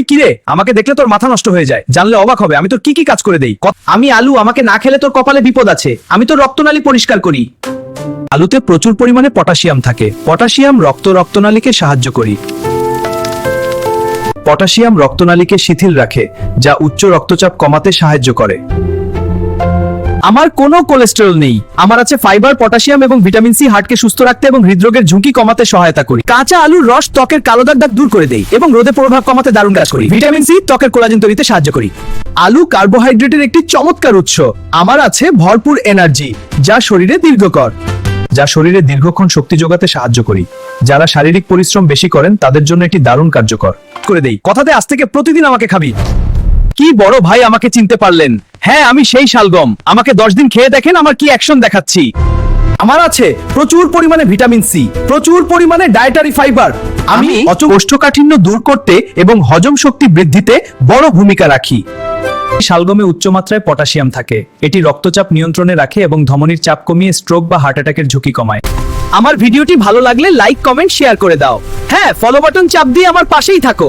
ওই কিরে, আমাকে দেখলে তোর মাথা নষ্ট হয়ে যায়। জানলে অবাক হবে আমি তোর কি কি কাজ করে দেই। আমি আলু, আমাকে না খেলে তোর কপালে বিপদ আছে। আমি তোর রক্তনালী পরিষ্কার করি। আলুতে প্রচুর পরিমাণে পটাশিয়াম থাকে। পটাশিয়াম রক্তনালীকে সাহায্য করি। পটাশিয়াম রক্তনালীকে শিথিল রাখে, যা উচ্চ রক্তচাপ কমাতে সাহায্য করে। আমার কোনো কোলেস্টেরল নেই। আমার আছে ফাইবার, পটাশিয়াম এবং ভিটামিন সি। হার্টকে সুস্থ রাখতে এবং হৃদরোগের ঝুঁকি কমাতে সহায়তা করি। কাঁচা আলুর রস ত্বকের কালো দাগ দূর করে দেয় এবং রোদে প্রভাব কমাতে দারুণ কাজ করি। ভিটামিন সি ত্বকের কোলাজেন তৈরিতে সাহায্য করি। আলু কার্বোহাইড্রেটের একটি চমৎকার উৎস। আমার আছে ভরপুর এনার্জি, যা শরীরে দীর্ঘক্ষণ শক্তি যোগাতে সাহায্য করি। যারা শারীরিক পরিশ্রম বেশি করেন তাদের জন্য এটি দারুণ কার্যকর করে দেই। কথাতে আজ থেকে প্রতিদিন আমাকে খাবি। কি বড় ভাই, আমাকে চিনতে পারলেন? হ্যাঁ, আমি সেই শালগম। আমাকে 10 দিন খেয়ে দেখেন আমার কি অ্যাকশন দেখাচ্ছি। আমার আছে প্রচুর পরিমাণে ভিটামিন সি, প্রচুর পরিমাণে ডায়েটারি ফাইবার। আমি কোষ্ঠকাঠিন্য দূর করতে এবং হজম শক্তি বৃদ্ধিতে বড় ভূমিকা রাখি। শালগমে উচ্চমাত্রায় পটাশিয়াম থাকে। এটি রক্তচাপ নিয়ন্ত্রণে রাখে এবং ধমনীর চাপ কমিয়ে স্ট্রোক বা হার্ট অ্যাটাকের ঝুঁকি কমায়। আমার ভিডিওটি ভালো লাগলে লাইক, কমেন্ট, শেয়ার করে দাও। হ্যাঁ, ফলো বাটন চাপ দিয়ে আমার পাশেই থাকো।